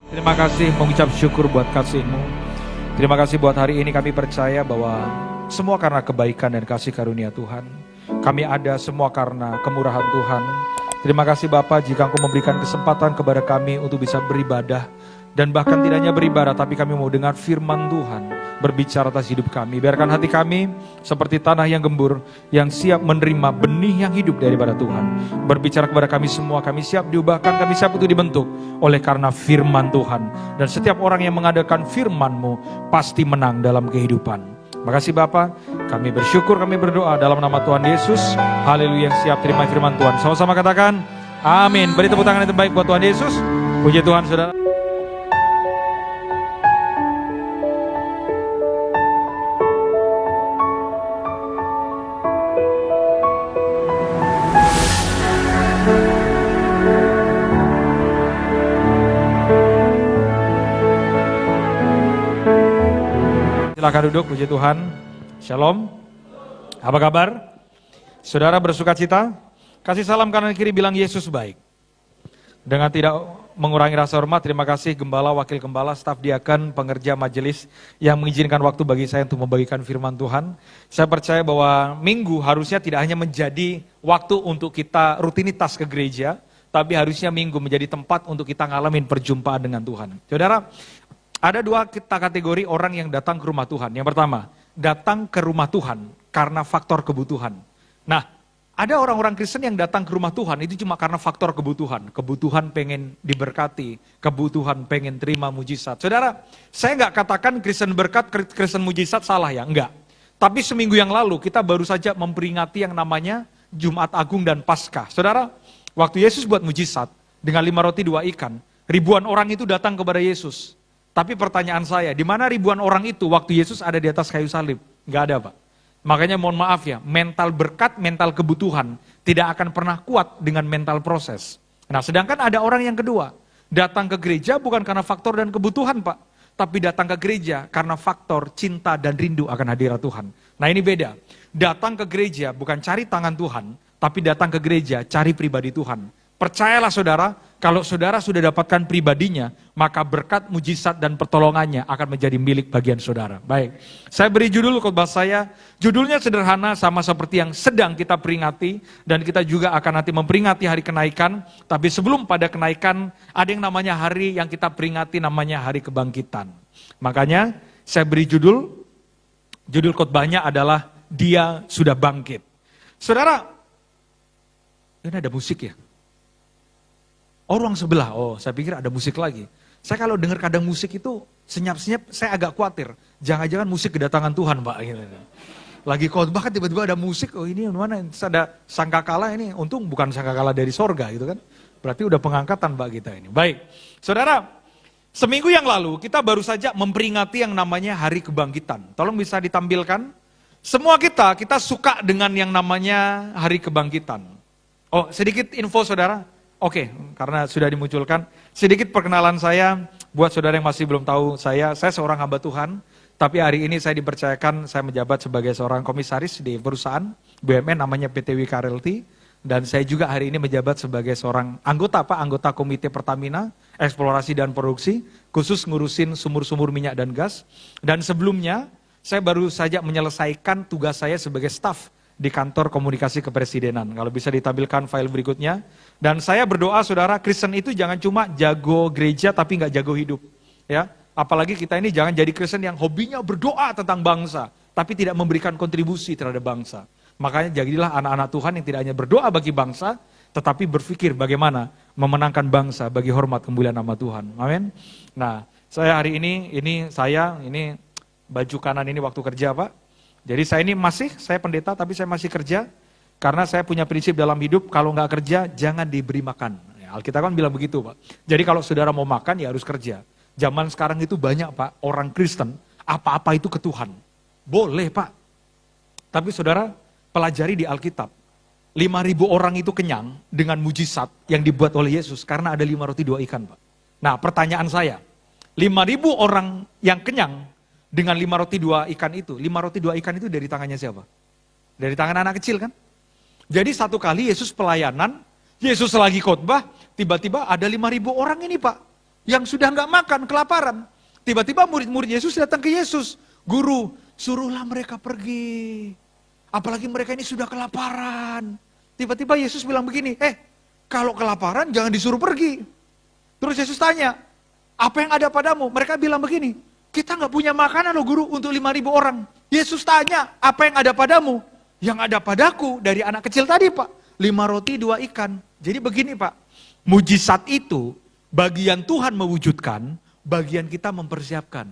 Terima kasih, mengucap syukur buat kasih-Mu. Terima kasih buat hari ini, kami percaya bahwa semua karena kebaikan dan kasih karunia Tuhan. Kami ada semua karena kemurahan Tuhan. Terima kasih Bapa jika Engkau memberikan kesempatan kepada kami untuk bisa beribadah. Dan bahkan tidak hanya beribadah, tapi kami mau dengar firman Tuhan berbicara atas hidup kami. Biarkan hati kami seperti tanah yang gembur, yang siap menerima benih yang hidup daripada Tuhan. Berbicara kepada kami semua, kami siap diubahkan, kami siap untuk dibentuk oleh karena firman Tuhan. Dan setiap orang yang mengadakan firman-Mu pasti menang dalam kehidupan. Makasih Bapa, kami bersyukur, kami berdoa dalam nama Tuhan Yesus. Haleluya, siap terima firman Tuhan. Sama-sama katakan, amin. Beri tepuk tangan yang terbaik buat Tuhan Yesus. Puji Tuhan saudara. Silakan duduk, puji Tuhan. Shalom. Apa kabar? Saudara bersuka cita? Kasih salam kanan kiri, bilang Yesus baik. Dengan tidak mengurangi rasa hormat, terima kasih gembala, wakil gembala, staf diaken, pengerja majelis yang mengizinkan waktu bagi saya untuk membagikan firman Tuhan. Saya percaya bahwa minggu harusnya tidak hanya menjadi waktu untuk kita rutinitas ke gereja, tapi harusnya minggu menjadi tempat untuk kita ngalamin perjumpaan dengan Tuhan. Saudara, ada dua kategori orang yang datang ke rumah Tuhan. Yang pertama, datang ke rumah Tuhan karena faktor kebutuhan. Nah, ada orang-orang Kristen yang datang ke rumah Tuhan itu cuma karena faktor kebutuhan. Kebutuhan pengen diberkati, kebutuhan pengen terima mujizat. Saudara, saya nggak katakan Kristen berkat, Kristen mujizat salah ya, enggak. Tapi seminggu yang lalu kita baru saja memperingati yang namanya Jumat Agung dan Paskah. Saudara, waktu Yesus buat mujizat dengan 5 roti 2 ikan, ribuan orang itu datang kepada Yesus. Tapi pertanyaan saya, di mana ribuan orang itu waktu Yesus ada di atas kayu salib? Enggak ada Pak. Makanya mohon maaf ya, mental berkat, mental kebutuhan tidak akan pernah kuat dengan mental proses. Nah sedangkan ada orang yang kedua, datang ke gereja bukan karena faktor dan kebutuhan Pak, tapi datang ke gereja karena faktor cinta dan rindu akan hadirat Tuhan. Nah ini beda, datang ke gereja bukan cari tangan Tuhan, tapi datang ke gereja cari pribadi Tuhan. Percayalah saudara, kalau saudara sudah dapatkan pribadinya, maka berkat, mujizat, dan pertolongannya akan menjadi milik bagian saudara. Baik, saya beri judul khotbah saya, judulnya sederhana sama seperti yang sedang kita peringati, dan kita juga akan nanti memperingati hari kenaikan, tapi sebelum pada kenaikan, ada yang namanya hari yang kita peringati namanya hari kebangkitan. Makanya saya beri judul khotbahnya adalah Dia Sudah Bangkit. Saudara, ini ada musik ya? Oh ruang sebelah, saya pikir ada musik lagi. Saya kalau dengar kadang musik itu senyap-senyap, saya agak khawatir. Jangan-jangan musik kedatangan Tuhan Pak. Lagi khotbah kan tiba-tiba ada musik, ini mana? Ada sangkakala ini, untung bukan sangkakala dari sorga gitu kan. Berarti udah pengangkatan Pak kita ini. Baik, saudara, seminggu yang lalu kita baru saja memperingati yang namanya hari kebangkitan. Tolong bisa ditampilkan. Semua kita suka dengan yang namanya hari kebangkitan. Oh sedikit info saudara. Oke, karena sudah dimunculkan, sedikit perkenalan saya, buat saudara yang masih belum tahu saya seorang hamba Tuhan, tapi hari ini saya dipercayakan, saya menjabat sebagai seorang komisaris di perusahaan BUMN namanya PT Wika Realty, dan saya juga hari ini menjabat sebagai seorang anggota Komite Pertamina, Eksplorasi dan Produksi, khusus ngurusin sumur-sumur minyak dan gas, dan sebelumnya saya baru saja menyelesaikan tugas saya sebagai staf di kantor komunikasi kepresidenan. Kalau bisa ditampilkan file berikutnya. Dan saya berdoa saudara, Kristen itu jangan cuma jago gereja tapi nggak jago hidup. Ya, apalagi kita ini jangan jadi Kristen yang hobinya berdoa tentang bangsa, tapi tidak memberikan kontribusi terhadap bangsa. Makanya jadilah anak-anak Tuhan yang tidak hanya berdoa bagi bangsa, tetapi berpikir bagaimana memenangkan bangsa bagi hormat kemuliaan nama Tuhan. Amin. Nah, saya hari ini baju kanan ini waktu kerja Pak. Jadi saya pendeta tapi saya masih kerja, karena saya punya prinsip dalam hidup, kalau nggak kerja jangan diberi makan. Ya, Alkitab kan bilang begitu Pak. Jadi kalau saudara mau makan ya harus kerja. Zaman sekarang itu banyak Pak, orang Kristen, apa-apa itu ke Tuhan. Boleh Pak. Tapi saudara pelajari di Alkitab, 5.000 orang itu kenyang dengan mujizat yang dibuat oleh Yesus, karena ada 5 roti 2 ikan Pak. Nah pertanyaan saya, 5.000 orang yang kenyang, dengan 5 roti 2 ikan itu, 5 roti 2 ikan itu dari tangannya siapa? Dari tangan anak kecil kan? Jadi satu kali Yesus pelayanan, Yesus lagi khotbah, tiba-tiba ada 5.000 orang ini Pak, yang sudah nggak makan, kelaparan. Tiba-tiba murid-murid Yesus datang ke Yesus. Guru, suruhlah mereka pergi. Apalagi mereka ini sudah kelaparan. Tiba-tiba Yesus bilang begini, kalau kelaparan jangan disuruh pergi. Terus Yesus tanya, apa yang ada padamu? Mereka bilang begini, kita nggak punya makanan loh guru untuk 5.000 orang. Yesus tanya, apa yang ada padamu? Yang ada padaku dari anak kecil tadi Pak, 5 roti 2 ikan. Jadi begini Pak, mujizat itu bagian Tuhan mewujudkan, bagian kita mempersiapkan.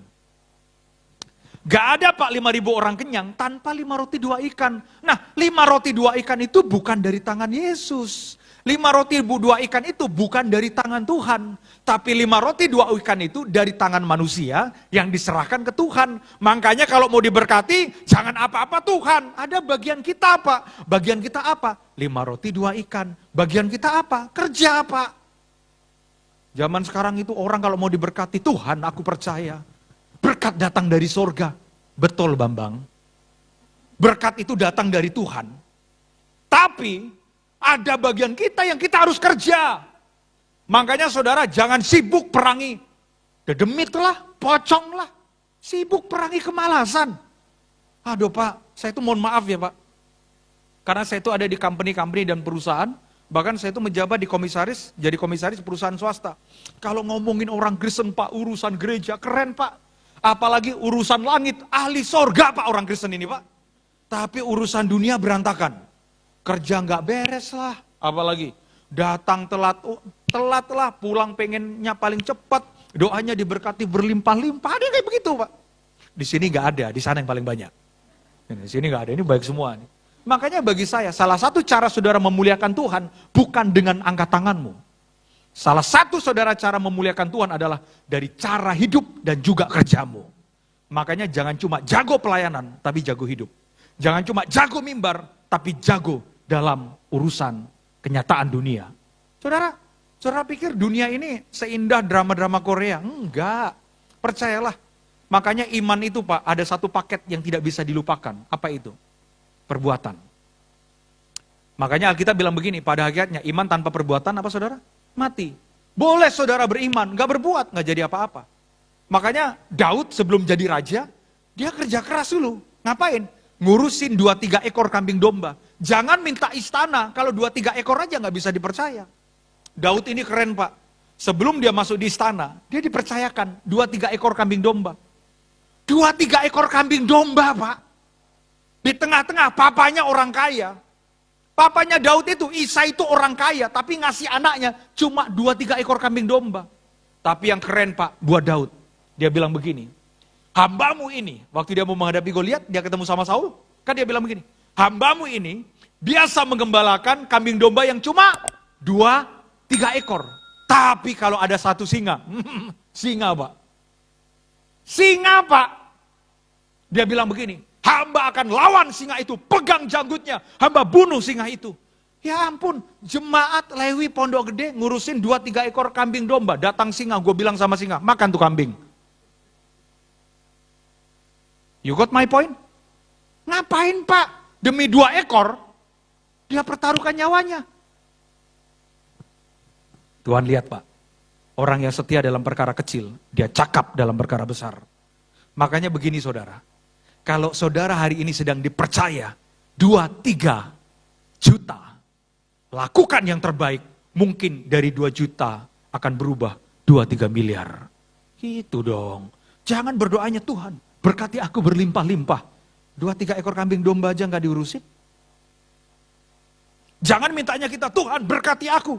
Gak ada Pak 5.000 orang kenyang tanpa 5 roti 2 ikan. Nah 5 roti 2 ikan itu bukan dari tangan Yesus. 5 roti 2 ikan itu bukan dari tangan Tuhan. Tapi 5 roti 2 ikan itu dari tangan manusia yang diserahkan ke Tuhan. Makanya kalau mau diberkati, jangan apa-apa Tuhan. Ada bagian kita Pak. Bagian kita apa? 5 roti 2 ikan. Bagian kita apa? Kerja Pak. Zaman sekarang itu orang kalau mau diberkati, Tuhan aku percaya. Berkat datang dari sorga. Betul Bambang. Berkat itu datang dari Tuhan. Tapi ada bagian kita yang kita harus kerja. Makanya saudara jangan sibuk perangi dedemitlah, poconglah. Sibuk perangi kemalasan. Aduh Pak, saya itu mohon maaf ya Pak. Karena saya itu ada di company-company dan perusahaan. Bahkan saya itu menjabat di komisaris, jadi komisaris perusahaan swasta. Kalau ngomongin orang Kristen Pak, urusan gereja, keren Pak. Apalagi urusan langit, ahli sorga Pak orang Kristen ini Pak. Tapi urusan dunia berantakan. Kerja nggak beres lah, apalagi datang telat lah, pulang pengennya paling cepat, doanya diberkati berlimpah-limpah, ada kayak begitu Pak. Di sini nggak ada, di sana yang paling banyak. Di sini nggak ada, ini baik semua nih. Makanya bagi saya, salah satu cara saudara memuliakan Tuhan bukan dengan angkat tanganmu. Salah satu saudara cara memuliakan Tuhan adalah dari cara hidup dan juga kerjamu. Makanya jangan cuma jago pelayanan, tapi jago hidup. Jangan cuma jago mimbar, tapi jago dalam urusan kenyataan dunia. Saudara pikir dunia ini seindah drama-drama Korea? Enggak, percayalah. Makanya iman itu Pak, ada satu paket yang tidak bisa dilupakan. Apa itu? Perbuatan. Makanya Alkitab bilang begini, pada hakikatnya iman tanpa perbuatan apa saudara? Mati. Boleh saudara beriman, gak berbuat, gak jadi apa-apa. Makanya Daud sebelum jadi raja, dia kerja keras dulu. Ngapain? Ngurusin 2-3 ekor kambing domba. Jangan minta istana, kalau 2-3 ekor aja gak bisa dipercaya. Daud ini keren Pak. Sebelum dia masuk di istana, dia dipercayakan 2-3 ekor kambing domba. 2-3 ekor kambing domba Pak. Di tengah-tengah papanya orang kaya. Papanya Daud itu, Isai itu orang kaya, tapi ngasih anaknya cuma 2-3 ekor kambing domba. Tapi yang keren Pak, buat Daud, dia bilang begini, hambamu ini, waktu dia mau menghadapi Goliat, dia ketemu sama Saul, kan dia bilang begini, hambamu ini biasa menggembalakan kambing domba yang cuma 2-3 ekor. Tapi kalau ada satu singa, singa Pak. Singa Pak. Dia bilang begini, hamba akan lawan singa itu, pegang janggutnya, hamba bunuh singa itu. Ya ampun, jemaat Lewi Pondok Gede ngurusin 2-3 ekor kambing domba, datang singa, gue bilang sama singa, makan tuh kambing. You got my point? Ngapain Pak? Demi 2 ekor, dia pertaruhkan nyawanya. Tuhan lihat Pak, orang yang setia dalam perkara kecil, dia cakap dalam perkara besar. Makanya begini saudara, kalau saudara hari ini sedang dipercaya 2-3 juta, lakukan yang terbaik, mungkin dari 2 juta akan berubah 2-3 miliar. Gitu dong. Jangan berdoanya Tuhan, berkati aku berlimpah-limpah. 2-3 ekor kambing domba aja gak diurusin. Jangan mintanya kita, Tuhan berkati aku.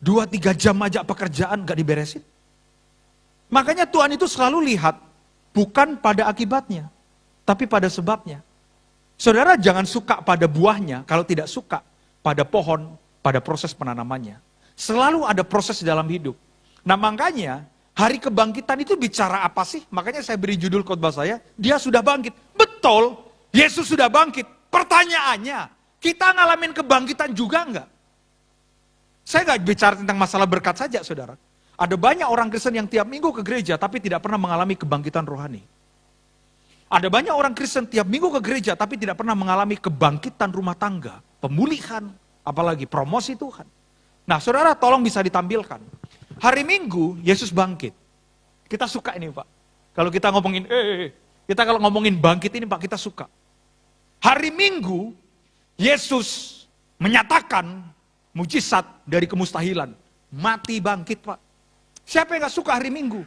2-3 jam aja pekerjaan gak diberesin. Makanya Tuhan itu selalu lihat, bukan pada akibatnya, tapi pada sebabnya. Saudara jangan suka pada buahnya, kalau tidak suka pada pohon, pada proses penanamannya. Selalu ada proses dalam hidup. Nah makanya, hari kebangkitan itu bicara apa sih? Makanya saya beri judul khotbah saya, dia sudah bangkit. Betul, Yesus sudah bangkit. Pertanyaannya, kita ngalamin kebangkitan juga enggak? Saya nggak bicara tentang masalah berkat saja, saudara. Ada banyak orang Kristen yang tiap minggu ke gereja, tapi tidak pernah mengalami kebangkitan rohani. Ada banyak orang Kristen tiap minggu ke gereja, tapi tidak pernah mengalami kebangkitan rumah tangga, pemulihan, apalagi promosi Tuhan. Nah, saudara tolong bisa ditampilkan. hari Minggu Yesus bangkit. Kita suka ini Pak. Kalau kita ngomongin, kita kalau ngomongin bangkit ini Pak, kita suka. Hari Minggu Yesus menyatakan mujizat dari kemustahilan. Mati bangkit Pak. Siapa yang gak suka hari Minggu?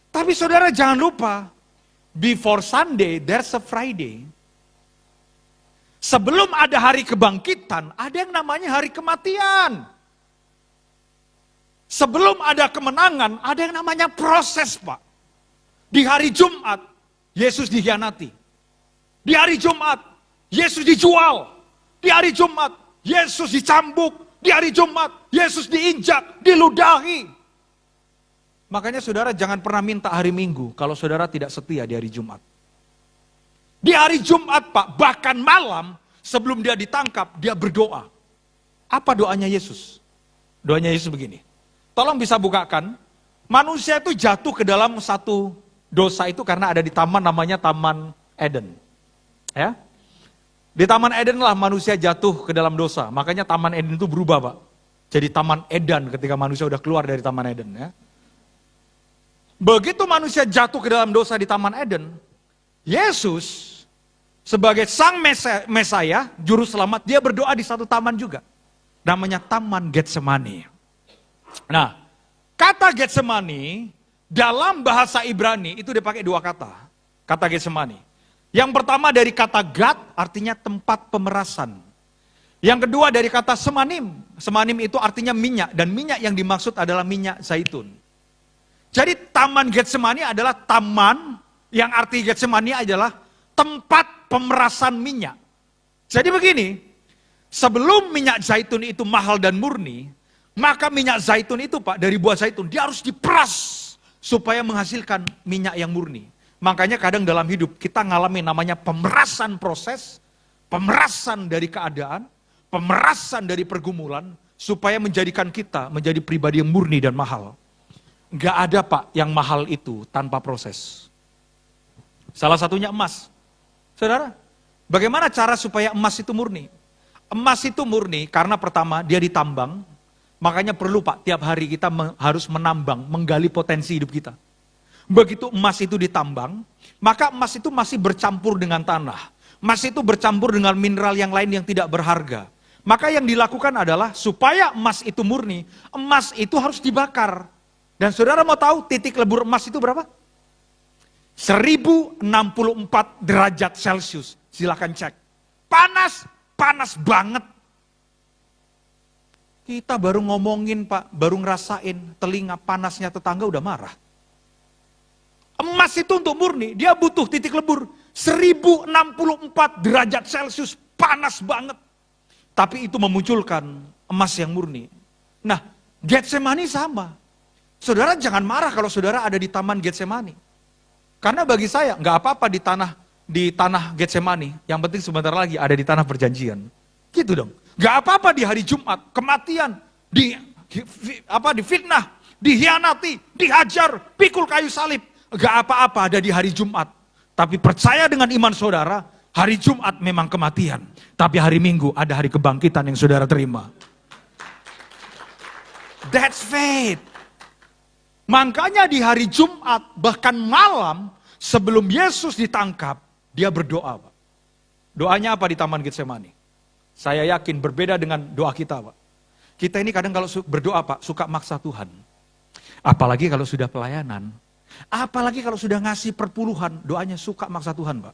Tapi saudara jangan lupa, before Sunday, there's a Friday. Sebelum ada hari kebangkitan, ada yang namanya hari kematian. Sebelum ada kemenangan, ada yang namanya proses Pak. Di hari Jumat, Yesus dikhianati. Di hari Jumat, Yesus dijual. Di hari Jumat, Yesus dicambuk. Di hari Jumat, Yesus diinjak, diludahi. Makanya saudara jangan pernah minta hari Minggu kalau saudara tidak setia di hari Jumat. Di hari Jumat Pak, bahkan malam sebelum dia ditangkap, dia berdoa. Apa doanya Yesus? Doanya Yesus begini. Tolong bisa bukakan. Manusia itu jatuh ke dalam satu dosa itu karena ada di taman namanya Taman Eden. Ya. Di Taman Eden lah manusia jatuh ke dalam dosa. Makanya Taman Eden itu berubah Pak. Jadi Taman Eden ketika manusia udah keluar dari Taman Eden. Ya. Begitu manusia jatuh ke dalam dosa di Taman Eden, Yesus sebagai sang Mesaya, juru selamat, dia berdoa di satu taman juga. Namanya Taman Getsemani. Nah, kata Getsemani dalam bahasa Ibrani itu dipakai dua kata. Kata Getsemani. Yang pertama dari kata Gad, artinya tempat pemerasan. Yang kedua dari kata semanim. Semanim itu artinya minyak, dan minyak yang dimaksud adalah minyak zaitun. Jadi Taman Getsemani adalah taman yang arti Getsemani adalah tempat pemerasan minyak. Jadi begini, sebelum minyak zaitun itu mahal dan murni, maka minyak zaitun itu Pak, dari buah zaitun, dia harus diperas supaya menghasilkan minyak yang murni. Makanya kadang dalam hidup kita ngalamin namanya pemerasan proses, pemerasan dari keadaan, pemerasan dari pergumulan, supaya menjadikan kita menjadi pribadi yang murni dan mahal. Gak ada Pak yang mahal itu tanpa proses. Salah satunya emas. Saudara, bagaimana cara supaya emas itu murni? Emas itu murni karena pertama dia ditambang. Makanya perlu Pak, tiap hari kita harus menambang, menggali potensi hidup kita. Begitu emas itu ditambang, maka emas itu masih bercampur dengan tanah. Emas itu bercampur dengan mineral yang lain yang tidak berharga. Maka yang dilakukan adalah supaya emas itu murni, emas itu harus dibakar. Dan saudara mau tahu titik lebur emas itu berapa? 1064 derajat Celcius. Silakan cek. Panas, panas banget. Kita baru ngomongin Pak, baru ngerasain telinga panasnya tetangga udah marah. Emas itu untuk murni, dia butuh titik lebur. 1064 derajat Celcius, panas banget. Tapi itu memunculkan emas yang murni. Nah, Getsemani sama. Saudara jangan marah kalau saudara ada di Taman Getsemani. Karena bagi saya nggak apa-apa di tanah Getsemani. Yang penting sebentar lagi ada di tanah perjanjian. Gitu dong. Nggak apa-apa di hari Jumat, kematian, difitnah, dihianati, dihajar, pikul kayu salib. Nggak apa-apa ada di hari Jumat. Tapi percaya dengan iman saudara, hari Jumat memang kematian. Tapi hari Minggu ada hari kebangkitan yang saudara terima. That's faith. Makanya di hari Jumat, bahkan malam sebelum Yesus ditangkap, dia berdoa. Pak. Doanya apa di Taman Getsemani? Saya yakin berbeda dengan doa kita Pak. Kita ini kadang kalau berdoa Pak, suka maksa Tuhan. Apalagi kalau sudah pelayanan. Apalagi kalau sudah ngasih perpuluhan, doanya suka maksa Tuhan Pak.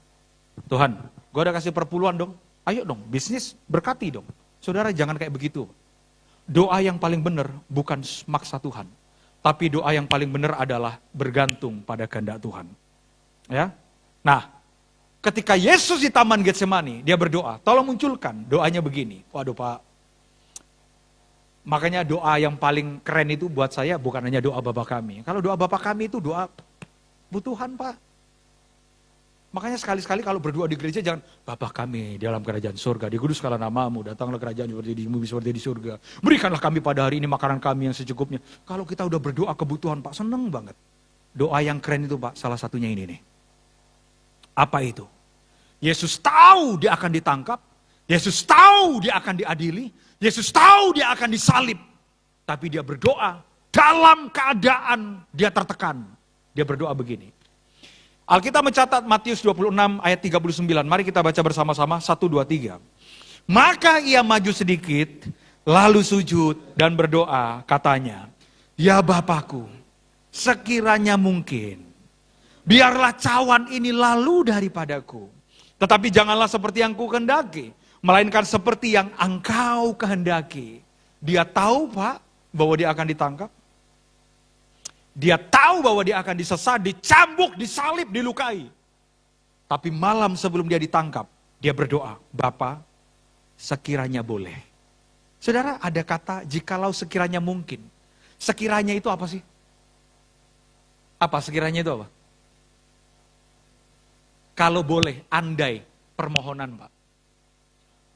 Tuhan, gue udah kasih perpuluhan dong. Ayo dong, bisnis berkati dong. Saudara jangan kayak begitu. Doa yang paling benar bukan maksa Tuhan. Tapi doa yang paling benar adalah bergantung pada kehendak Tuhan. Ya. Nah, ketika Yesus di Taman Getsemani, dia berdoa, tolong munculkan doanya begini. Waduh Pak, makanya doa yang paling keren itu buat saya bukan hanya doa Bapa kami. Kalau doa Bapa kami itu doa butuhan Pak. Makanya sekali-sekali kalau berdoa di gereja jangan, Bapa kami di dalam kerajaan surga, dikuduskanlah namamu, datanglah kerajaan seperti di bumi seperti di surga. Berikanlah kami pada hari ini makanan kami yang secukupnya. Kalau kita udah berdoa kebutuhan Pak, seneng banget. Doa yang keren itu Pak, salah satunya ini nih. Apa itu? Yesus tahu dia akan ditangkap, Yesus tahu dia akan diadili, Yesus tahu dia akan disalib. Tapi dia berdoa, dalam keadaan dia tertekan. Dia berdoa begini. Alkitab mencatat Matius 26 ayat 39. Mari kita baca bersama-sama. 1, 2, 3. Maka ia maju sedikit, lalu sujud dan berdoa, katanya, ya Bapakku, sekiranya mungkin, biarlah cawan ini lalu daripadaku. Tetapi janganlah seperti yang ku kehendaki, melainkan seperti yang engkau kehendaki. Dia tahu Pak, bahwa dia akan ditangkap. Dia tahu bahwa dia akan disesat, dicambuk, disalib, dilukai. Tapi malam sebelum dia ditangkap, dia berdoa, Bapa, sekiranya boleh. Saudara, ada kata, jikalau sekiranya mungkin. Sekiranya itu apa sih? Apa sekiranya itu apa? Kalau boleh, andai, permohonan Pak.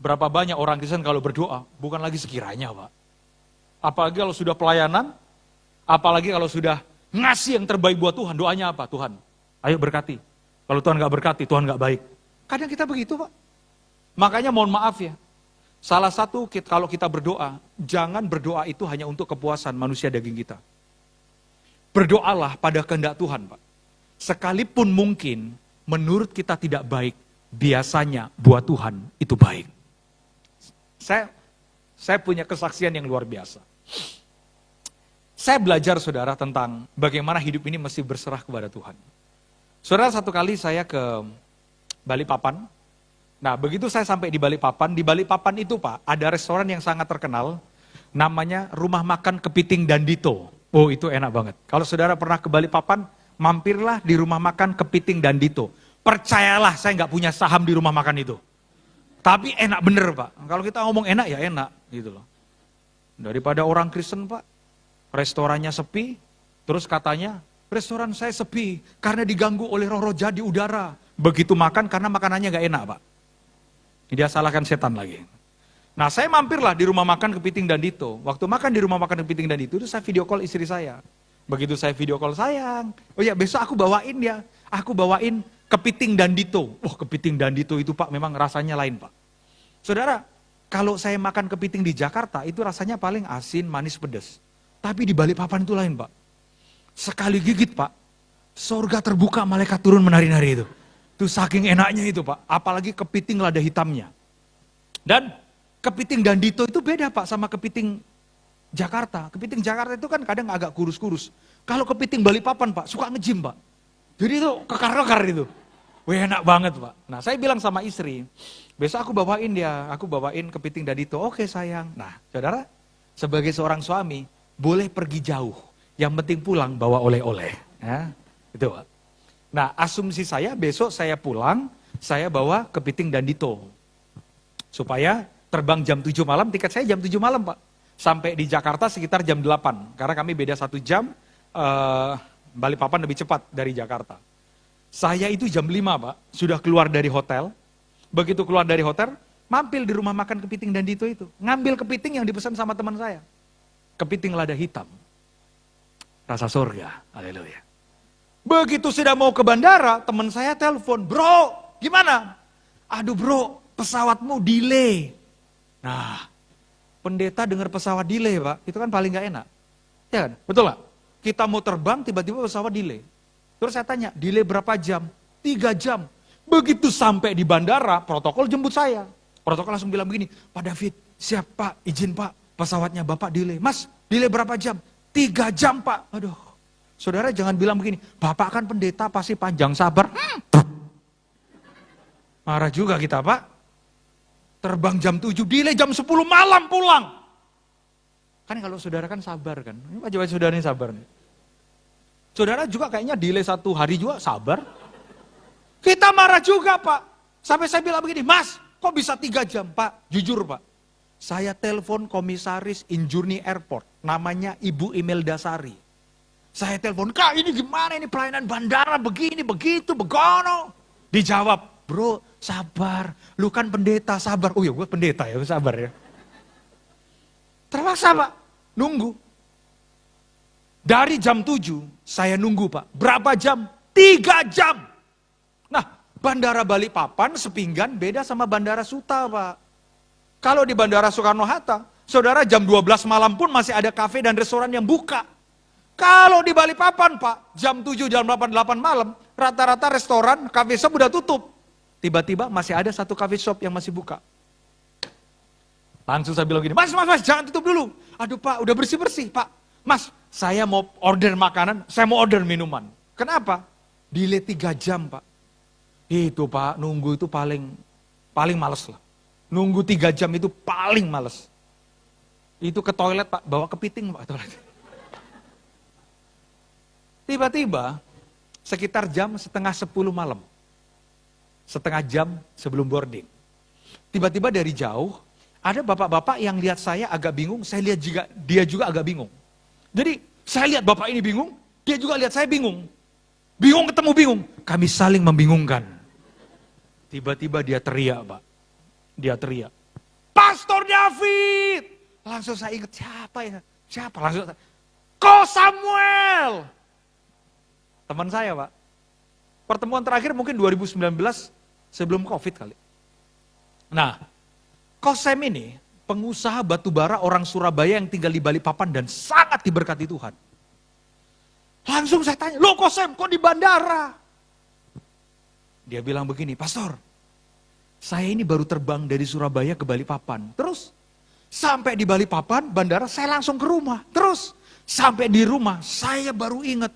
Berapa banyak orang Kristen kalau berdoa, bukan lagi sekiranya Pak. Apalagi kalau sudah pelayanan, apalagi kalau sudah ngasih yang terbaik buat Tuhan, doanya apa? Tuhan, ayo berkati. Kalau Tuhan gak berkati, Tuhan gak baik. Kadang kita begitu Pak. Makanya mohon maaf ya, salah satu kalau kita berdoa, jangan berdoa itu hanya untuk kepuasan manusia daging kita. Berdoalah pada kehendak Tuhan Pak. Sekalipun mungkin menurut kita tidak baik, biasanya buat Tuhan itu baik. Saya punya kesaksian yang luar biasa. Saya belajar saudara tentang bagaimana hidup ini mesti berserah kepada Tuhan. Saudara, satu kali saya ke Balikpapan. Nah begitu saya sampai di Balikpapan itu Pak, ada restoran yang sangat terkenal. Namanya Rumah Makan Kepiting Dandito. Oh itu enak banget. Kalau saudara pernah ke Balikpapan, mampirlah di Rumah Makan Kepiting Dandito. Percayalah saya nggak punya saham di rumah makan itu. Tapi enak bener Pak. Kalau kita ngomong enak ya enak gitu loh. Daripada orang Kristen Pak. Restorannya sepi, terus katanya, restoran saya sepi karena diganggu oleh roh-roh jahat di udara. Begitu makan karena makanannya gak enak Pak. Dia salahkan setan lagi. Nah saya mampirlah di Rumah Makan Kepiting Dandito. Waktu makan di Rumah Makan Kepiting Dandito itu saya video call istri saya. Begitu saya video call, sayang, oh ya besok aku bawain ya. Aku bawain kepiting Dandito. Wah kepiting Dandito itu Pak memang rasanya lain Pak. Saudara, kalau saya makan kepiting di Jakarta itu rasanya paling asin, manis, pedas. Tapi di Balikpapan itu lain Pak. Sekali gigit Pak, surga terbuka, malaikat turun menari-nari itu. Itu saking enaknya itu Pak, apalagi kepiting lada hitamnya. Dan kepiting Dandito itu beda Pak sama kepiting Jakarta. Kepiting Jakarta itu kan kadang agak kurus-kurus. Kalau kepiting Balikpapan Pak, suka nge-gym Pak. Jadi itu kekar-kekar itu. Wih enak banget Pak. Nah saya bilang sama istri, besok aku bawain kepiting Dandito. Oke sayang. Nah saudara, sebagai seorang suami, boleh pergi jauh, yang penting pulang bawa oleh-oleh. Ya, itu Pak. Nah asumsi saya besok saya pulang, saya bawa kepiting Dandito. Supaya terbang jam 7 malam, tiket saya jam 7 malam Pak. Sampai di Jakarta sekitar jam 8, karena kami beda 1 jam, Balikpapan lebih cepat dari Jakarta. Saya itu jam 5 Pak, sudah keluar dari hotel. Begitu keluar dari hotel, mampir di Rumah Makan Kepiting Dandito itu. Ngambil kepiting yang dipesan sama teman saya. Kepiting lada hitam. Rasa surga. Haleluya. Begitu sudah mau ke bandara, teman saya telepon, bro, gimana? Aduh bro, pesawatmu delay. Nah, pendeta dengar pesawat delay Pak, itu kan paling gak enak. Ya kan? Betul gak? Kita mau terbang, tiba-tiba pesawat delay. Terus saya tanya, delay berapa jam? 3 jam. Begitu sampai di bandara, protokol jemput saya. Protokol langsung bilang begini, Pak David, siap Pak, izin Pak. Pesawatnya Bapak delay. Mas, delay berapa jam? 3 jam Pak. Aduh, saudara jangan bilang begini, Bapak kan pendeta pasti panjang sabar. Marah juga kita Pak. Terbang jam 7, delay jam 10 malam pulang. Kan kalau saudara kan sabar kan. Ini wajib saudara ini sabar nih. Saudara juga kayaknya delay 1 hari juga sabar. Kita marah juga Pak. Sampai saya bilang begini, Mas, kok bisa 3 jam Pak? Jujur Pak. Saya telepon komisaris Injurni Airport, namanya Ibu Imelda Sari. Saya telepon, Kak ini gimana ini pelayanan bandara begini, begitu, begono. Dijawab, bro sabar, lu kan pendeta sabar. Oh iya gue pendeta ya, sabar ya. Terpaksa Pak, nunggu. Dari jam 7, saya nunggu Pak. Berapa jam? 3 jam. Nah, Bandara Balikpapan sepinggan beda sama Bandara Suta Pak. Kalau di Bandara Soekarno-Hatta, saudara jam 12 malam pun masih ada kafe dan restoran yang buka. Kalau di Balikpapan Pak, jam 7, jam 8 malam, rata-rata restoran, cafe shop udah tutup. Tiba-tiba masih ada satu cafe shop yang masih buka. Langsung saya bilang gini, mas, jangan tutup dulu. Aduh Pak, udah bersih-bersih Pak. Mas, saya mau order makanan, saya mau order minuman. Kenapa? Delay 3 jam Pak. Itu Pak, nunggu itu paling males lah. Nunggu 3 jam itu paling males. Itu ke toilet Pak, bawa kepiting Pak toilet. Tiba-tiba, sekitar jam setengah 10 malam. Setengah jam sebelum boarding. Tiba-tiba dari jauh, ada bapak-bapak yang lihat saya agak bingung, saya lihat juga, dia juga agak bingung. Jadi, saya lihat bapak ini bingung, dia juga lihat saya bingung. Bingung ketemu bingung, kami saling membingungkan. Tiba-tiba dia teriak Pak, dia teriak, Pastor David! Langsung saya ingat, siapa ya? Siapa? Langsung, Ko Samuel! Teman saya Pak. Pertemuan terakhir mungkin 2019 sebelum COVID kali. Nah, Ko Sam ini pengusaha batubara orang Surabaya yang tinggal di Balikpapan dan sangat diberkati Tuhan. Langsung saya tanya, loh Ko Sam kok di bandara? Dia bilang begini, Pastor, saya ini baru terbang dari Surabaya ke Balikpapan. Terus sampai di Balikpapan, bandara, saya langsung ke rumah. Terus sampai di rumah, saya baru ingat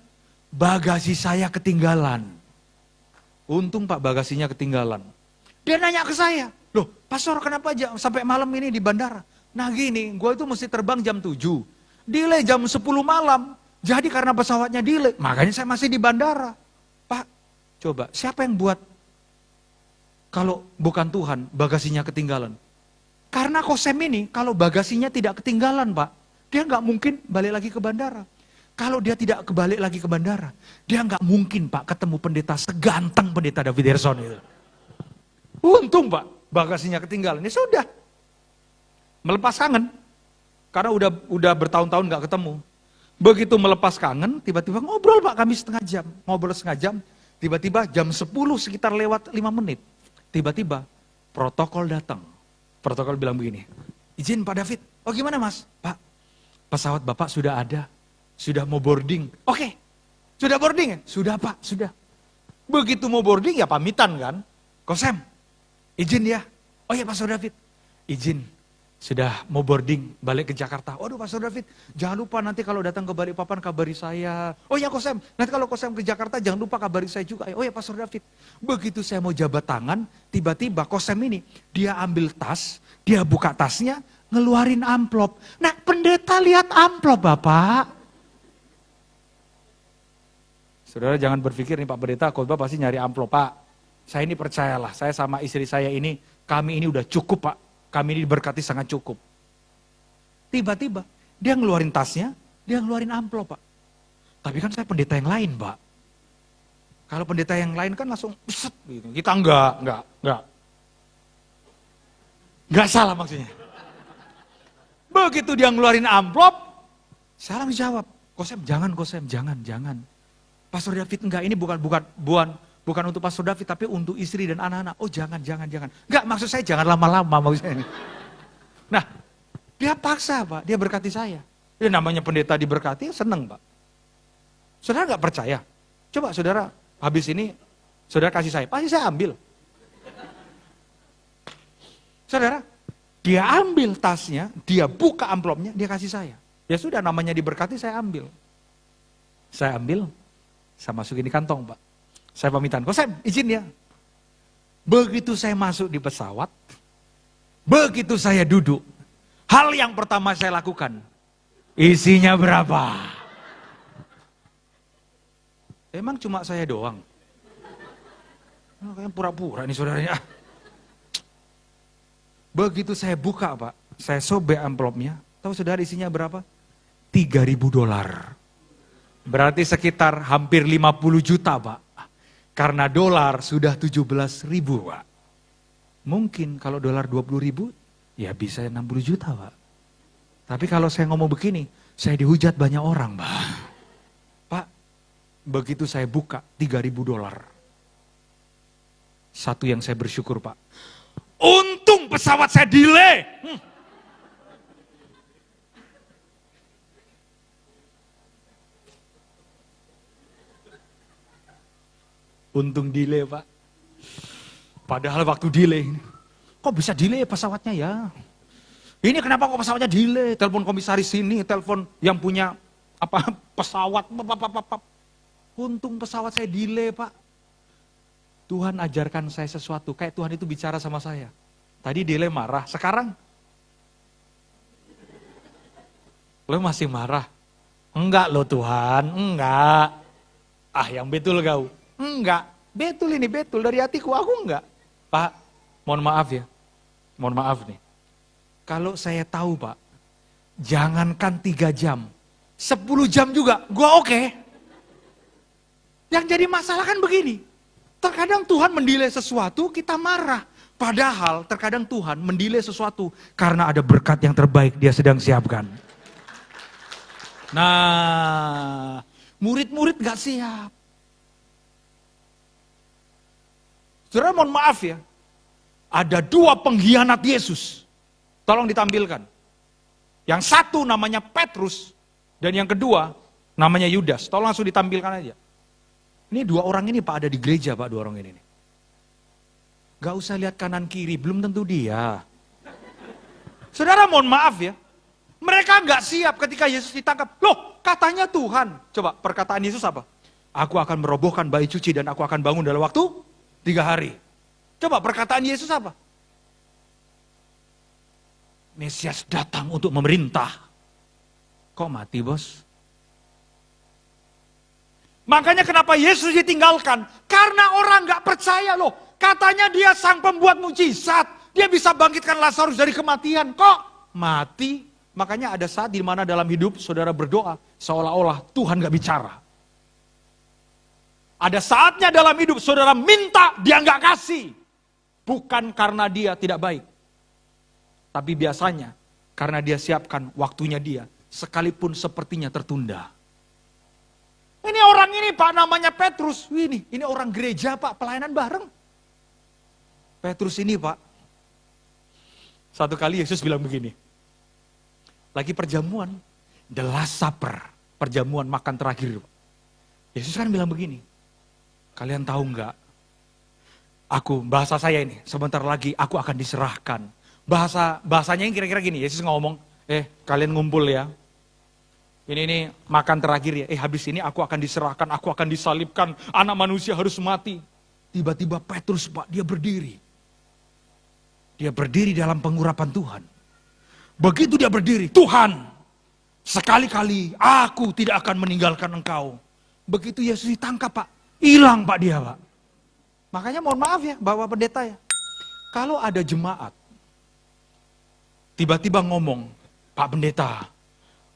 bagasi saya ketinggalan. Untung Pak bagasinya ketinggalan. Dia nanya ke saya, loh Pastor kenapa aja sampai malam ini di bandara? Nah gini, gue itu mesti terbang jam 7. Delay jam 10 malam. Jadi karena pesawatnya delay, makanya saya masih di bandara. Pak, coba siapa yang buat kalau bukan Tuhan bagasinya ketinggalan? Karena Ko Sam ini kalau bagasinya tidak ketinggalan Pak, dia nggak mungkin balik lagi ke bandara. Kalau dia tidak kebalik lagi ke bandara, dia nggak mungkin Pak ketemu pendeta seganteng pendeta David Herson itu. Untung Pak, bagasinya ketinggalan. Ya sudah, melepas kangen, karena udah bertahun-tahun nggak ketemu. Begitu melepas kangen, tiba-tiba ngobrol Pak kami ngobrol setengah jam, tiba-tiba jam 10 sekitar lewat 5 menit, tiba-tiba protokol datang. Protokol bilang begini, izin Pak David, oh gimana Mas? Pak, pesawat Bapak sudah ada. Sudah mau boarding. Oke. Sudah boarding ya? Sudah Pak, sudah. Begitu mau boarding ya pamitan kan. Ko Sam, izin ya. Oh ya Pastor David, izin. Sudah mau boarding, balik ke Jakarta. Waduh Pastor David, jangan lupa nanti kalau datang ke Balikpapan kabari saya. Oh ya Ko Sam, nanti kalau Ko Sam ke Jakarta jangan lupa kabari saya juga. Oh ya Pastor David. Begitu saya mau jabat tangan, tiba-tiba Ko Sam ini, dia ambil tas, dia buka tasnya, ngeluarin amplop. Nah pendeta lihat amplop Bapak. Saudara jangan berpikir nih Pak Pendeta khotbah pasti nyari amplop Pak. Saya ini percayalah, saya sama istri saya ini, kami ini udah cukup Pak. Kami ini diberkati sangat cukup. Tiba-tiba dia ngeluarin tasnya, dia ngeluarin amplop Pak. Tapi kan saya pendeta yang lain Pak. Kalau pendeta yang lain kan langsung beset gitu. Kita enggak. Enggak salah maksudnya. Begitu dia ngeluarin amplop, saya langsung jawab, Ko Sam jangan. Pastor David enggak, ini bukan untuk Pastor David, tapi untuk istri dan anak-anak. Oh jangan. Enggak, maksud saya jangan lama-lama maksudnya. Nah, dia paksa Pak, dia berkati saya. Ya namanya pendeta diberkati, seneng Pak. Saudara enggak percaya? Coba saudara, habis ini, saudara kasih saya, pasti saya ambil. Saudara, dia ambil tasnya, dia buka amplopnya, dia kasih saya. Ya sudah, namanya diberkati, saya ambil. Saya ambil, saya masukin di kantong Pak. Saya pamitan, Ko Sam izin ya. Begitu saya masuk di pesawat, begitu saya duduk, hal yang pertama saya lakukan, isinya berapa? Emang cuma saya doang? Kayaknya pura-pura nih saudaranya. Begitu saya buka Pak, saya sobek amplopnya, tahu saudara isinya berapa? $3.000. Berarti sekitar hampir 50 juta Pak. Karena dolar sudah 17.000 Pak. Mungkin kalau dolar 20.000 ya bisa 60 juta Pak. Tapi kalau saya ngomong begini, saya dihujat banyak orang Pak. Pak, begitu saya buka $3.000. Satu yang saya bersyukur Pak. Untung pesawat saya delay. Untung delay Pak. Padahal waktu delay, kok bisa delay pesawatnya ya? Ini kenapa kok pesawatnya delay? Telepon komisaris sini, telepon yang punya pesawat. Untung pesawat saya delay Pak. Tuhan ajarkan saya sesuatu, kayak Tuhan itu bicara sama saya. Tadi delay marah, sekarang lo masih marah? Enggak loh Tuhan, enggak. Yang betul kau. Enggak, betul ini betul dari hatiku, aku enggak. Pak, mohon maaf ya. Mohon maaf nih. Kalau saya tahu Pak, jangankan 3 jam, 10 jam juga, gua oke. Yang jadi masalah kan begini, terkadang Tuhan mendelay sesuatu, kita marah. Padahal terkadang Tuhan mendelay sesuatu, karena ada berkat yang terbaik dia sedang siapkan. Nah, murid-murid gak siap. Saudara mohon maaf ya, ada 2 pengkhianat Yesus. Tolong ditampilkan. Yang satu namanya Petrus, dan yang kedua namanya Yudas. Tolong langsung ditampilkan aja. Ini 2 orang ini Pak ada di gereja Pak, 2 orang ini. Gak usah lihat kanan kiri, belum tentu dia. Saudara mohon maaf ya, mereka gak siap ketika Yesus ditangkap. Loh katanya Tuhan, coba perkataan Yesus apa? Aku akan merobohkan bayi cuci dan aku akan bangun dalam waktu 3 hari. Coba perkataan Yesus apa? Mesias datang untuk memerintah. Kok mati bos? Makanya kenapa Yesus ditinggalkan? Karena orang gak percaya loh. Katanya dia sang pembuat mujizat. Dia bisa bangkitkan Lazarus dari kematian. Kok mati? Makanya ada saat di mana dalam hidup saudara berdoa. Seolah-olah Tuhan gak bicara. Ada saatnya dalam hidup saudara minta, dia gak kasih. Bukan karena dia tidak baik. Tapi biasanya karena dia siapkan waktunya dia, sekalipun sepertinya tertunda. Ini orang ini Pak namanya Petrus. Ini orang gereja Pak, pelayanan bareng. Petrus ini Pak, satu kali Yesus bilang begini. Lagi perjamuan, the last supper, perjamuan makan terakhir. Yesus kan bilang begini, kalian tahu enggak? Bahasa saya ini, sebentar lagi aku akan diserahkan. Bahasanya yang kira-kira gini, Yesus ngomong, kalian ngumpul ya. Ini makan terakhir ya, habis ini aku akan diserahkan, aku akan disalibkan, anak manusia harus mati. Tiba-tiba Petrus Pak, dia berdiri. Dia berdiri dalam pengurapan Tuhan. Begitu dia berdiri, Tuhan, sekali-kali aku tidak akan meninggalkan engkau. Begitu Yesus ditangkap Pak, hilang Pak dia Pak. Makanya mohon maaf ya Bapak Pendeta ya, kalau ada jemaat, tiba-tiba ngomong, Pak Pendeta,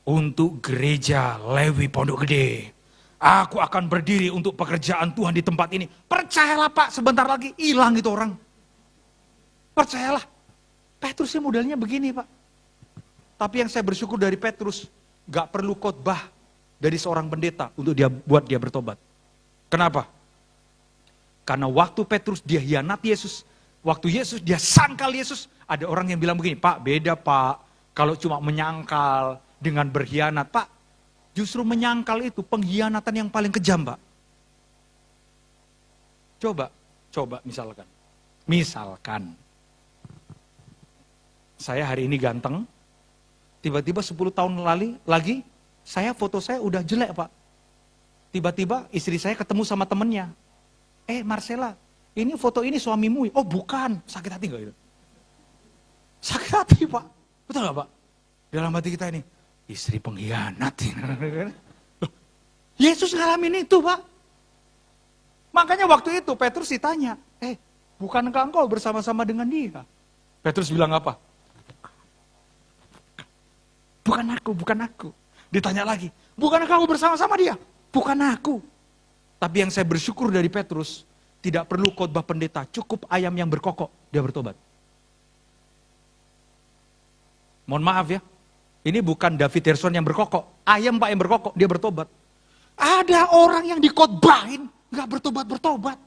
untuk gereja Lewi Pondok Gede, aku akan berdiri untuk pekerjaan Tuhan di tempat ini. Percayalah Pak, sebentar lagi hilang itu orang. Percayalah. Petrus ini modelnya begini Pak. Tapi yang saya bersyukur dari Petrus, gak perlu khotbah dari seorang pendeta untuk buat dia bertobat. Kenapa? Karena waktu Petrus dia hianat Yesus, waktu Yesus dia sangkal Yesus, ada orang yang bilang begini, Pak beda Pak, kalau cuma menyangkal dengan berkhianat, Pak justru menyangkal itu pengkhianatan yang paling kejam Pak. Coba misalkan, saya hari ini ganteng, tiba-tiba 10 tahun lagi, foto saya udah jelek Pak. Tiba-tiba istri saya ketemu sama temennya. Marcella, ini foto ini suamimu. Oh bukan, sakit hati gak itu? Sakit hati Pak, betul gak Pak? Dalam hati kita ini, istri pengkhianat. Yesus ngalamin itu Pak. Makanya waktu itu Petrus ditanya, bukankah engkau bersama-sama dengan dia? Petrus bilang apa? Bukan aku. Ditanya lagi, bukankah engkau bersama-sama dia? Bukan aku. Tapi yang saya bersyukur dari Petrus, tidak perlu khotbah pendeta, cukup ayam yang berkokok, dia bertobat. Mohon maaf ya, ini bukan David Herson yang berkokok, ayam Pak yang berkokok, dia bertobat. Ada orang yang dikhotbahin, gak bertobat-bertobat.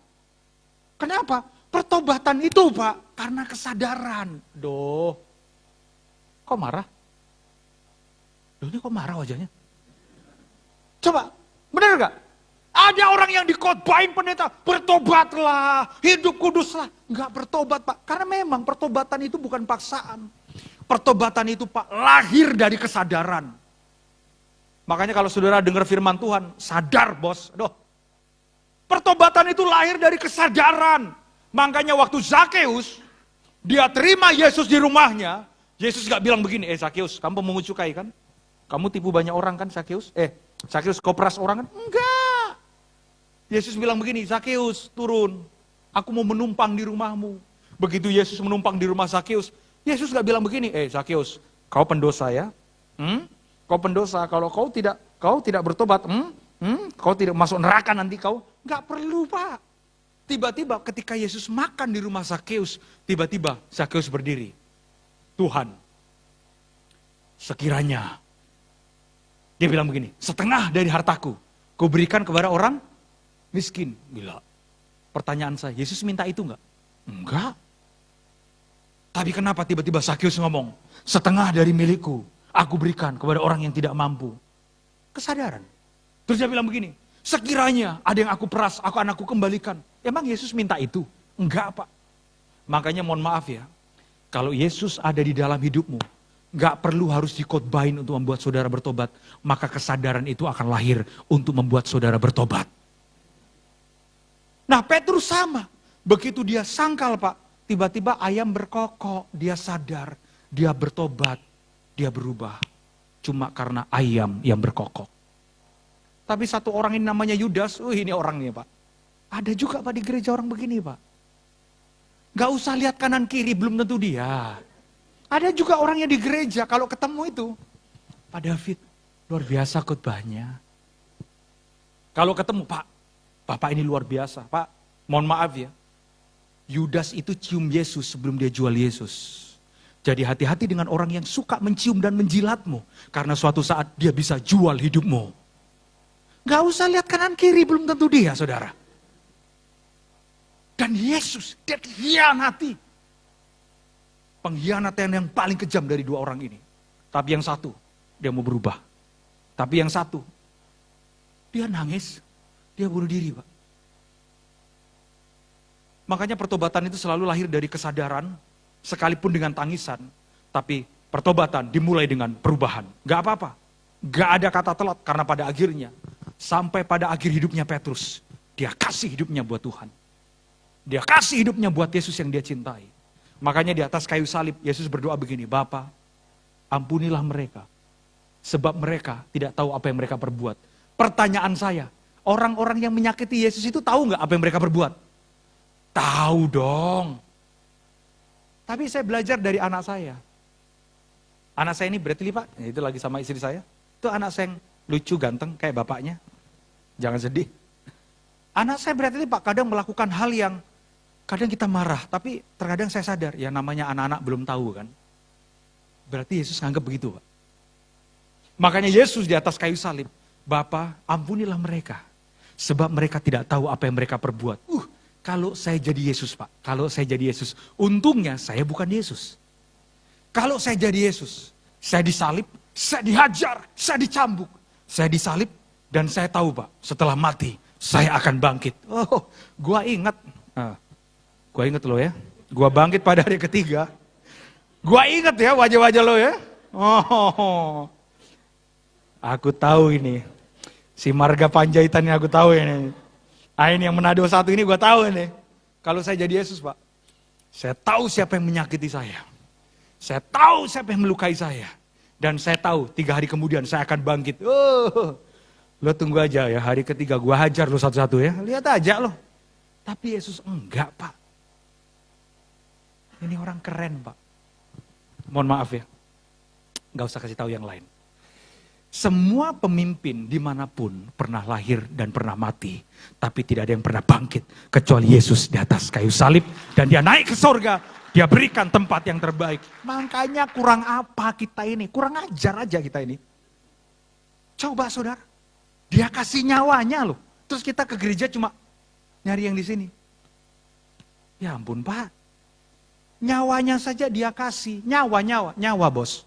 Kenapa? Pertobatan itu Pak, karena kesadaran. Kok marah? Ini kok marah wajahnya? Coba, benar gak? Ada orang yang dikhotbahin pendeta, bertobatlah, hidup kuduslah. Enggak bertobat Pak, karena memang pertobatan itu bukan paksaan. Pertobatan itu Pak, lahir dari kesadaran. Makanya kalau saudara dengar firman Tuhan, sadar bos. Aduh. Pertobatan itu lahir dari kesadaran. Makanya waktu Zakeus, dia terima Yesus di rumahnya, Yesus gak bilang begini, Zakeus, kamu pemungut cukai kan? Kamu tipu banyak orang kan Zakeus? Zakeus kau peras orang kan? Enggak. Yesus bilang begini, Zakeus turun, aku mau menumpang di rumahmu. Begitu Yesus menumpang di rumah Zakeus, Yesus gak bilang begini, Zakeus, kau pendosa ya? Kau pendosa, kalau kau tidak bertobat, kau tidak masuk neraka nanti kau. Gak perlu Pak. Tiba-tiba ketika Yesus makan di rumah Zakeus, tiba-tiba Zakeus berdiri. Tuhan, sekiranya, dia bilang begini, setengah dari hartaku, kau berikan kepada orang miskin. Gila. Pertanyaan saya, Yesus minta itu enggak? Enggak. Tapi kenapa tiba-tiba Zakeus ngomong, setengah dari milikku, aku berikan kepada orang yang tidak mampu. Kesadaran. Terus dia bilang begini, sekiranya ada yang aku peras, aku kembalikan. Emang Yesus minta itu? Enggak Pak. Makanya mohon maaf ya, kalau Yesus ada di dalam hidupmu, enggak perlu harus dikhotbahin untuk membuat saudara bertobat. Maka kesadaran itu akan lahir untuk membuat saudara bertobat. Nah Petrus sama, begitu dia sangkal Pak, tiba-tiba ayam berkokok, dia sadar, dia bertobat, dia berubah. Cuma karena ayam yang berkokok. Tapi satu orang ini namanya Yudas, ini orangnya Pak. Ada juga Pak di gereja orang begini Pak. Gak usah lihat kanan kiri, belum tentu dia. Ada juga orangnya di gereja, kalau ketemu itu, Pak David, luar biasa khotbahnya. Kalau ketemu, Pak, Bapak ini luar biasa. Pak, mohon maaf ya, Yudas itu cium Yesus sebelum dia jual Yesus. Jadi hati-hati dengan orang yang suka mencium dan menjilatmu. Karena suatu saat dia bisa jual hidupmu. Gak usah lihat kanan kiri, belum tentu dia, saudara. Dan Yesus, dia hianati. Pengkhianatan yang paling kejam dari dua orang ini. Tapi yang satu, dia mau berubah. Tapi yang satu, dia nangis, dia bunuh diri Pak. Makanya pertobatan itu selalu lahir dari kesadaran, sekalipun dengan tangisan. Tapi pertobatan dimulai dengan perubahan. Gak apa-apa, gak ada kata telat karena pada akhirnya, sampai pada akhir hidupnya Petrus, dia kasih hidupnya buat Tuhan. Dia kasih hidupnya buat Yesus yang dia cintai. Makanya di atas kayu salib, Yesus berdoa begini, Bapa, ampunilah mereka. Sebab mereka tidak tahu apa yang mereka perbuat. Pertanyaan saya, orang-orang yang menyakiti Yesus itu tahu nggak apa yang mereka perbuat? Tahu dong. Tapi saya belajar dari anak saya. Anak saya ini Bradley Pak, itu lagi sama istri saya. Itu anak saya yang lucu, ganteng, kayak bapaknya. Jangan sedih. Anak saya Bradley Pak kadang melakukan hal yang kadang kita marah, tapi terkadang saya sadar, ya namanya anak-anak belum tahu kan. Berarti Yesus nganggap begitu Pak. Makanya Yesus di atas kayu salib, Bapa ampunilah mereka, sebab mereka tidak tahu apa yang mereka perbuat. Kalau saya jadi Yesus Pak, kalau saya jadi Yesus, untungnya saya bukan Yesus. Kalau saya jadi Yesus, saya disalib, saya dihajar, saya dicambuk, saya disalib, dan saya tahu Pak, setelah mati, saya akan bangkit. Oh, gua ingat. Gua ingat lo ya. Gua bangkit pada hari ketiga. Gua ingat ya wajah-wajah lo ya. Oh, aku tahu ini. Si Marga Panjaitan ini aku tahu ini. Ini yang Manado 1 ini gua tahu ini. Kalau saya jadi Yesus Pak, saya tahu siapa yang menyakiti saya. Saya tahu siapa yang melukai saya. Dan saya tahu 3 hari kemudian saya akan bangkit. Oh, lo tunggu aja ya, hari ketiga gua hajar lo satu-satu ya. Lihat aja lo. Tapi Yesus enggak Pak. Ini orang keren Pak. Mohon maaf ya. Gak usah kasih tahu yang lain. Semua pemimpin dimanapun pernah lahir dan pernah mati. Tapi tidak ada yang pernah bangkit. Kecuali Yesus di atas kayu salib. Dan dia naik ke sorga. Dia berikan tempat yang terbaik. Makanya kurang apa kita ini? Kurang ajar aja kita ini. Coba saudara. Dia kasih nyawanya loh. Terus kita ke gereja cuma nyari yang di sini. Ya ampun Pak. Nyawanya saja dia kasih. Nyawa bos.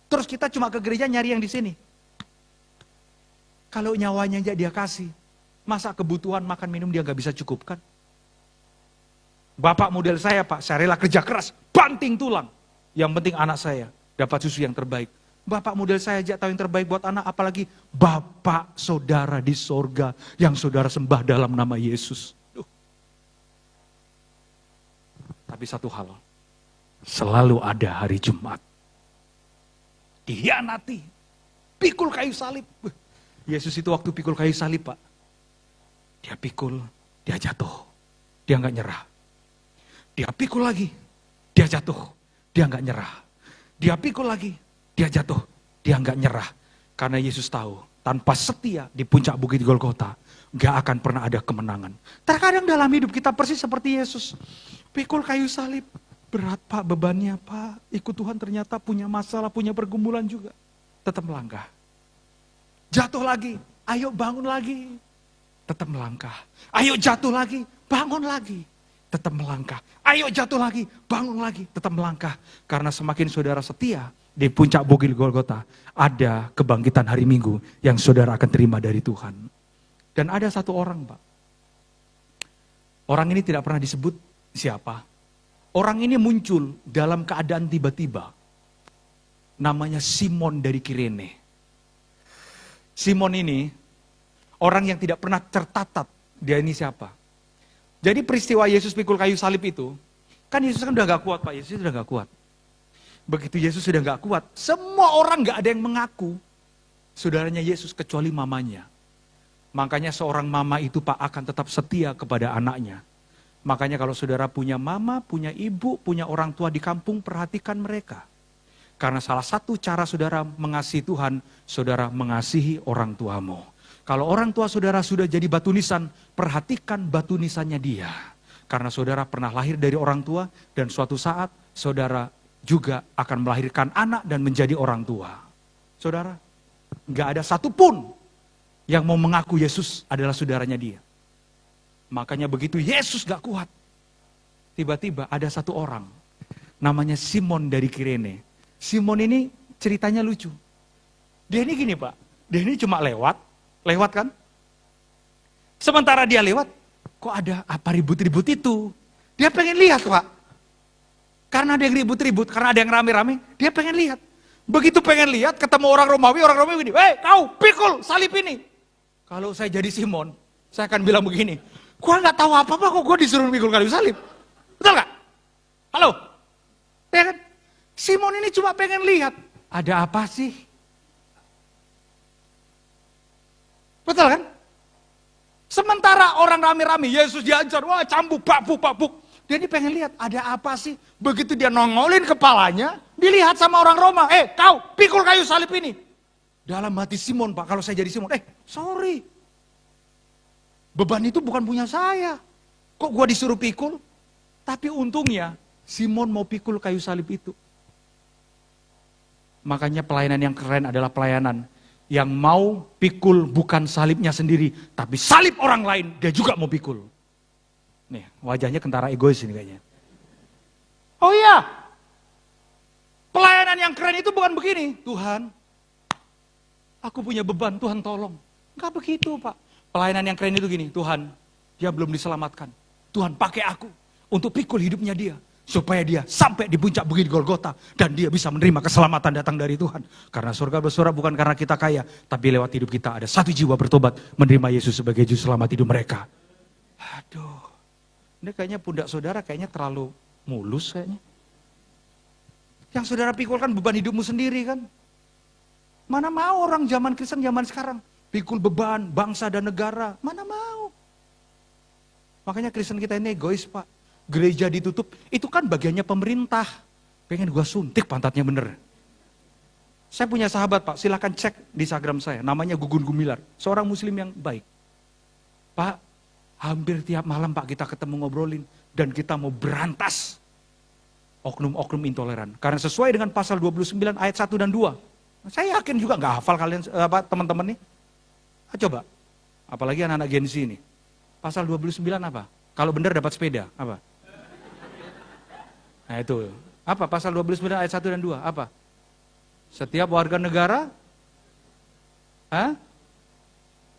Terus kita cuma ke gereja nyari yang di sini. Kalau nyawanya aja dia kasih. Masa kebutuhan makan minum dia nggak bisa cukupkan? Bapak model saya Pak, saya rela kerja keras, banting tulang. Yang penting anak saya dapat susu yang terbaik. Bapak model saya aja tahu yang terbaik buat anak, apalagi Bapak saudara di sorga yang saudara sembah dalam nama Yesus. Tapi satu hal, selalu ada hari Jumat. Dihianati, pikul kayu salib. Yesus itu waktu pikul kayu salib Pak, dia pikul, dia jatuh, dia nggak nyerah. Dia pikul lagi, dia jatuh, dia nggak nyerah. Dia pikul lagi, dia jatuh, dia nggak nyerah. Karena Yesus tahu, tanpa setia di puncak bukit Golgota, nggak akan pernah ada kemenangan. Terkadang dalam hidup kita persis seperti Yesus. Pikul kayu salib, berat Pak bebannya Pak. Ikut Tuhan ternyata punya masalah, punya pergumulan juga. Tetap melangkah. Jatuh lagi, ayo bangun lagi. Tetap melangkah. Ayo jatuh lagi, bangun lagi. Tetap melangkah. Ayo jatuh lagi, bangun lagi, tetap melangkah. Karena semakin saudara setia di puncak bukit Golgota, ada kebangkitan hari Minggu yang saudara akan terima dari Tuhan. Dan ada satu orang Pak. Orang ini tidak pernah disebut siapa. Orang ini muncul dalam keadaan tiba-tiba. Namanya Simon dari Kirene. Simon ini, orang yang tidak pernah tercatat, dia ini siapa. Jadi peristiwa Yesus pikul kayu salib itu, kan Yesus kan udah gak kuat Pak, Yesus udah gak kuat. Begitu Yesus sudah gak kuat, semua orang gak ada yang mengaku saudaranya Yesus kecuali mamanya. Makanya seorang mama itu Pak akan tetap setia kepada anaknya. Makanya kalau saudara punya mama, punya ibu, punya orang tua di kampung, perhatikan mereka. Karena salah satu cara saudara mengasihi Tuhan, saudara mengasihi orang tuamu. Kalau orang tua saudara sudah jadi batu nisan, perhatikan batu nisannya dia. Karena saudara pernah lahir dari orang tua, dan suatu saat saudara juga akan melahirkan anak dan menjadi orang tua. Saudara, gak ada satupun yang mau mengaku Yesus adalah saudaranya dia. Makanya begitu Yesus gak kuat, tiba-tiba ada satu orang, namanya Simon dari Kirene. Simon ini ceritanya lucu. Dia ini gini Pak, dia ini cuma lewat kan? Sementara dia lewat, kok ada apa ribut-ribut itu? Dia pengen lihat Pak. Karena ada yang ribut-ribut, karena ada yang rame-rame, dia pengen lihat. Begitu pengen lihat, ketemu orang Romawi begini, kau pikul salib ini. Kalau saya jadi Simon, saya akan bilang begini, gua nggak tahu apa-apa kok gua disuruh pikul kayu salib. Betul nggak? Halo? Ya kan? Simon ini cuma pengen lihat, ada apa sih? Betul kan? Sementara orang rame-rame, Yesus diajar, wah cambuk, babuk. Dia ini pengen lihat, ada apa sih? Begitu dia nongolin kepalanya, dilihat sama orang Roma, kau pikul kayu salib ini. Dalam hati Simon Pak, kalau saya jadi Simon, sorry. Beban itu bukan punya saya. Kok gua disuruh pikul? Tapi untungnya, Simon mau pikul kayu salib itu. Makanya pelayanan yang keren adalah pelayanan yang mau pikul bukan salibnya sendiri, tapi salib orang lain, dia juga mau pikul. Nih, wajahnya kentara egois ini kayaknya. Oh iya, pelayanan yang keren itu bukan begini. Tuhan, aku punya beban, Tuhan tolong. Enggak begitu Pak. Pelayanan yang keren itu gini, Tuhan, dia belum diselamatkan. Tuhan pakai aku untuk pikul hidupnya dia. Supaya dia sampai di puncak bukit Golgota. Dan dia bisa menerima keselamatan datang dari Tuhan. Karena surga bersorak bukan karena kita kaya. Tapi lewat hidup kita ada satu jiwa bertobat. Menerima Yesus sebagai juru selamat hidup mereka. Aduh. Ini kayaknya pundak saudara kayaknya terlalu mulus kayaknya. Yang saudara pikulkan beban hidupmu sendiri kan. Mana mau orang zaman Kristen zaman sekarang. Pikul beban bangsa dan negara. Mana mau. Makanya Kristen kita ini egois Pak. Gereja ditutup, itu kan bagiannya pemerintah. Pengen gua suntik pantatnya bener. Saya punya sahabat Pak, silahkan cek di Instagram saya. Namanya Gugun Gumilar, seorang muslim yang baik. Pak, hampir tiap malam Pak kita ketemu ngobrolin. Dan kita mau berantas oknum-oknum intoleran. Karena sesuai dengan pasal 29 ayat 1 dan 2. Saya yakin juga gak hafal kalian teman-teman nih. Coba, apalagi anak-anak Gen Z ini. Pasal 29 apa? Kalau benar dapat sepeda, apa? Nah itu, apa pasal 29 ayat 1 dan 2, apa? Setiap warga negara,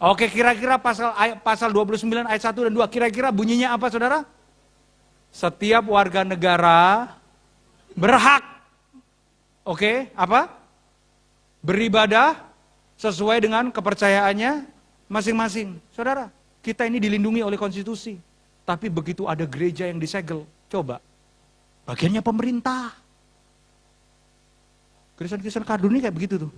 Oke, kira-kira pasal 29 ayat 1 dan 2, kira-kira bunyinya apa saudara? Setiap warga negara berhak, oke, apa? Beribadah sesuai dengan kepercayaannya masing-masing. Saudara, kita ini dilindungi oleh konstitusi. Tapi begitu ada gereja yang disegel, coba, bagiannya pemerintah. Kristen-Kristen kardun ini kayak begitu tuh.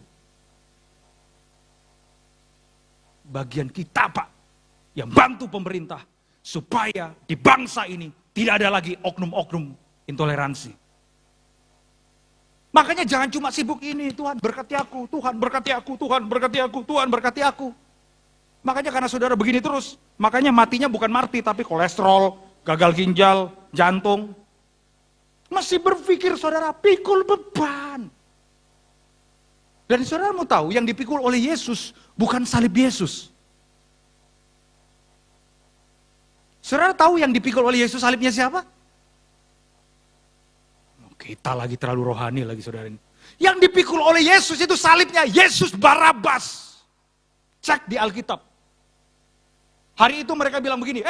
Bagian kita Pak, yang bantu pemerintah, supaya di bangsa ini tidak ada lagi oknum-oknum intoleransi. Makanya jangan cuma sibuk ini, Tuhan berkati aku, Tuhan berkati aku, Tuhan berkati aku, Tuhan berkati aku. Makanya karena saudara begini terus, makanya matinya bukan mati tapi kolesterol, gagal ginjal, jantung. Masih berpikir saudara pikul beban. Dan saudara mau tahu yang dipikul oleh Yesus bukan salib Yesus. Saudara tahu yang dipikul oleh Yesus salibnya siapa? Kita lagi terlalu rohani lagi saudara ini. Yang dipikul oleh Yesus itu salibnya Yesus Barabas. Cek di Alkitab. Hari itu mereka bilang begini,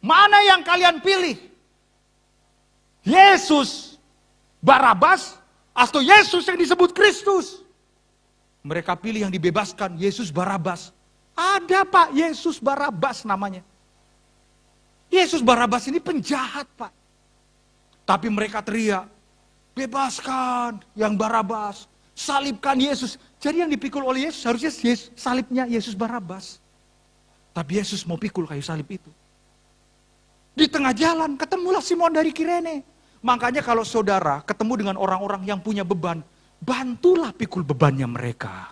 mana yang kalian pilih? Yesus Barabas atau Yesus yang disebut Kristus? Mereka pilih yang dibebaskan, Yesus Barabas. Ada Pak, Yesus Barabas namanya. Yesus Barabas ini penjahat Pak. Tapi mereka teriak, bebaskan yang Barabas, salibkan Yesus. Jadi yang dipikul oleh Yesus harusnya salibnya Yesus Barabas. Tapi Yesus mau pikul kayu salib itu. Di tengah jalan ketemulah Simon dari Kirene. Makanya kalau saudara ketemu dengan orang-orang yang punya beban, bantulah pikul bebannya mereka.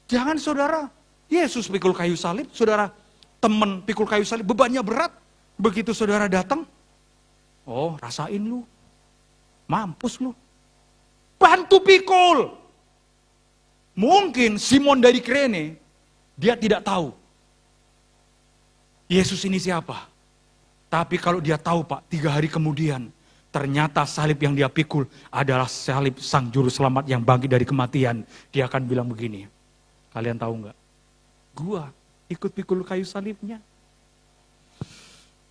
Jangan saudara, Yesus pikul kayu salib, saudara temen pikul kayu salib, bebannya berat. Begitu saudara datang, oh rasain lu, mampus lu. Bantu pikul. Mungkin Simon dari Kirene, dia tidak tahu Yesus ini siapa. Tapi kalau dia tahu Pak, 3 hari kemudian, ternyata salib yang dia pikul adalah salib Sang Juru Selamat yang bangkit dari kematian. Dia akan bilang begini, kalian tahu nggak? Gua ikut pikul kayu salibnya.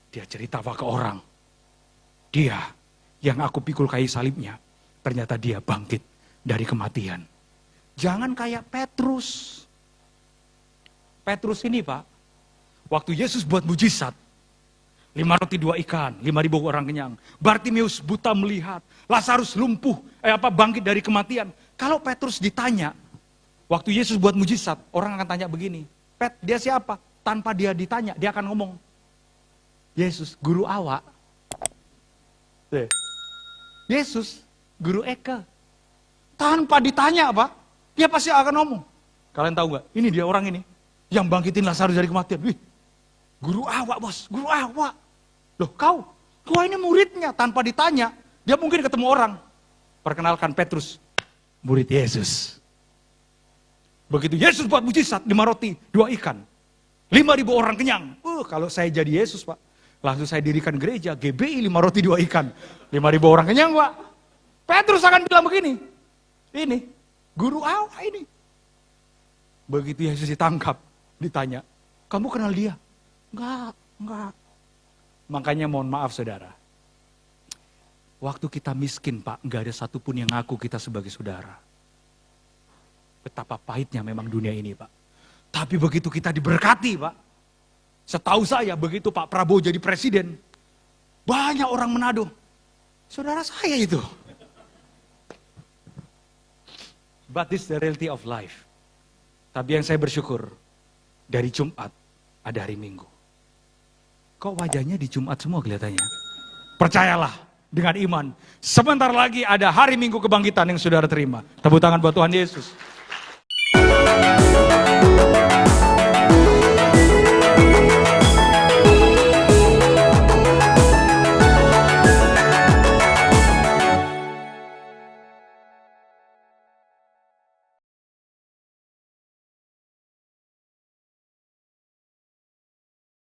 Dia cerita ke orang, dia yang aku pikul kayu salibnya, ternyata dia bangkit dari kematian. Jangan kayak Petrus. Petrus ini Pak, waktu Yesus buat mujizat, 5 roti 2 ikan, 5.000 orang kenyang. Bartimeus buta melihat, Lazarus lumpuh, bangkit dari kematian. Kalau Petrus ditanya, waktu Yesus buat mujizat, orang akan tanya begini, Pet, dia siapa? Tanpa dia ditanya, dia akan ngomong, Yesus, guru awak. Yesus, guru Eka. Tanpa ditanya apa? Dia pasti akan ngomong. Kalian tahu gak? Ini dia orang ini, yang bangkitin Lazarus dari kematian. Wih, guru awak bos, guru awak. Loh kau ini muridnya, tanpa ditanya, dia mungkin ketemu orang. Perkenalkan Petrus, murid Yesus. Begitu Yesus buat mujizat, 5 roti, 2 ikan. 5.000 orang kenyang. Kalau saya jadi Yesus Pak, langsung saya dirikan gereja, GBI 5 roti 2 ikan. 5.000 orang kenyang Pak. Petrus akan bilang begini, ini, guru awak ini. Begitu Yesus ditangkap, ditanya, kamu kenal dia? Enggak. Makanya mohon maaf saudara. Waktu kita miskin Pak, enggak ada satupun yang ngaku kita sebagai saudara. Betapa pahitnya memang dunia ini Pak. Tapi begitu kita diberkati Pak. Setahu saya begitu Pak Prabowo jadi presiden. Banyak orang Manado. Saudara saya itu. But this is the reality of life. Tapi yang saya bersyukur, dari Jumat ada hari Minggu. Kok wajahnya di Jumat semua kelihatannya? Percayalah dengan iman. Sebentar lagi ada hari Minggu kebangkitan yang saudara terima. Tepuk tangan buat Tuhan Yesus.